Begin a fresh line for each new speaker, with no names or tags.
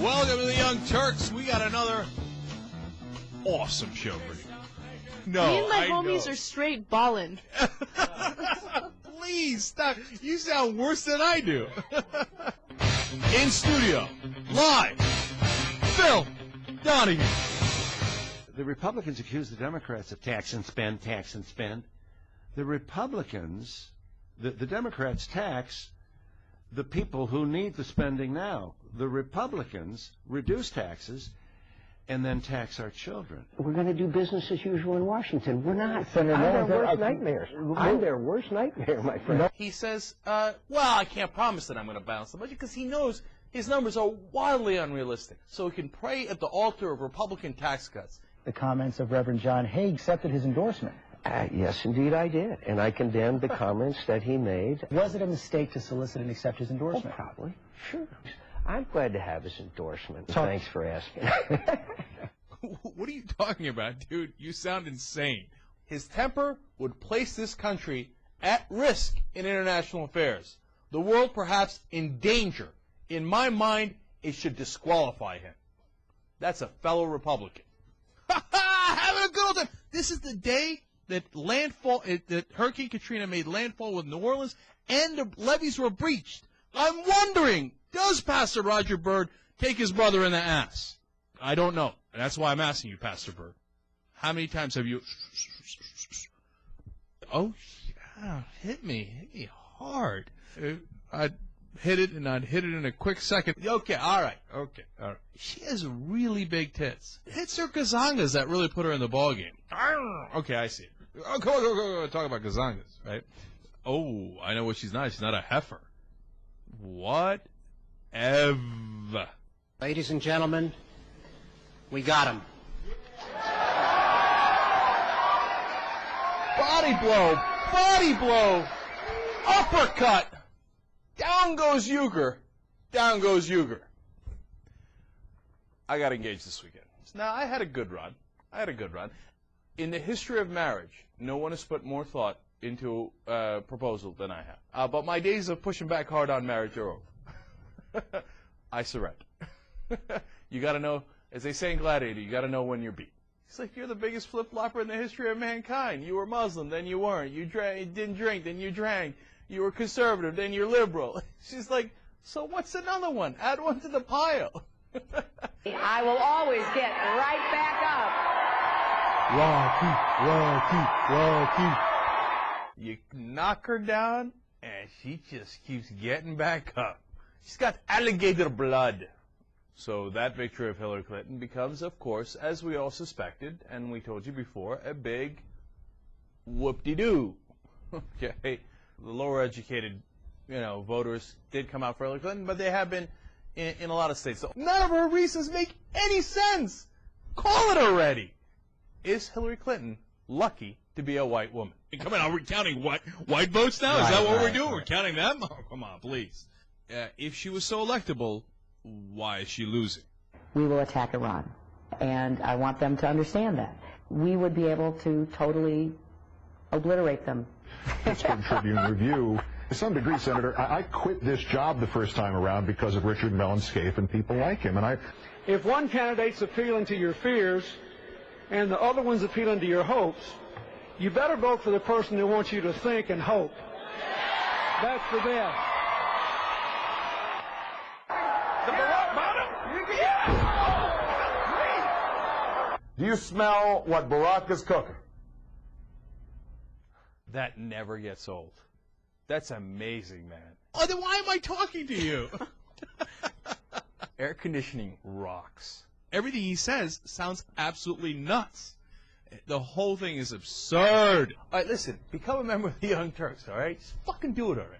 Welcome to the Young Turks. We got another awesome show for you. No,
me and my homies are straight ballin'.
Please stop. You sound worse than I do. In studio, live, Phil Donahue.
The Republicans accuse the Democrats of tax and spend, tax and spend. The Republicans, the Democrats tax the people who need the spending now. The Republicans reduce taxes and then tax our children.
We're going to do business as usual in Washington. We're not.
Senator,
I'm their worst nightmare. I'm their worst nightmare, my friend.
He says, well, I can't promise that I'm going to balance the budget because he knows his numbers are wildly unrealistic. So he can pray at the altar of Republican tax cuts.
The comments of Reverend John Hay accepted his endorsement.
Yes, indeed I did. And I condemned the comments that he made.
Was it a mistake to solicit and accept his endorsement?
Oh, probably. Sure. I'm glad to have his endorsement. Thanks for asking.
What are you talking about, dude? You sound insane.
His temper would place this country at risk in international affairs. The world perhaps in danger. In my mind, it should disqualify him. That's a fellow Republican.
Having a good old time. This is the day that that Hurricane Katrina made landfall with New Orleans and the levees were breached. I'm wondering, does Pastor Roger Byrd take his brother in the ass? I don't know. And that's why I'm asking you, Pastor Byrd. How many times have you... Oh, yeah, hit me hard. I'd hit it, and I'd hit it in a quick second. Okay, all right. She has really big tits. It's her gazongas that really put her in the ballgame. Okay, I see it. Oh, come on, talk about gazongas, right? Oh, I know what she's not. She's not a heifer. Whatever.
Ladies and gentlemen, we got him.
Body blow, uppercut. Down goes Uger. I got engaged this weekend. Now, I had a good run. In the history of marriage, no one has put more thought into a proposal than I have. But my days of pushing back hard on marriage are over. I surrender. You got to know, as they say in Gladiator, you got to know when you're beat. It's like you're the biggest flip-flopper in the history of mankind. You were Muslim, then you weren't. You didn't drink, then you drank. You were conservative, then you're liberal. She's like, so what's another one? Add one to the pile.
I will always get right back up.
Rocky.
You knock her down, and she just keeps getting back up. She's got alligator blood. So that victory of Hillary Clinton becomes, of course, as we all suspected, and we told you before, a big whoop-de-doo. Okay? The lower-educated, voters did come out for Hillary Clinton, but they have been in a lot of states. So none of her reasons make any sense. Call it already. Is Hillary Clinton lucky to be a white woman?
Come on, are we counting white votes now? Is that what we're doing? We're counting them? Oh, come on, please. If she was so electable, why is she losing?
We will attack Iran, and I want them to understand that. We would be able to totally obliterate them.
Pittsburgh Tribune Review. To some degree, Senator, I quit this job the first time around because of Richard Mellon-Scaife and people like him. And
if one candidate's appealing to your fears and the other one's appealing to your hopes, you better vote for the person who wants you to think and hope. That's the best.
Do you smell what Barack is cooking?
That never gets old. That's amazing, man.
Oh, then why am I talking to you?
Air conditioning rocks.
Everything he says sounds absolutely nuts. The whole thing is absurd.
All right, listen, become a member of the Young Turks, all right? Just fucking do it already.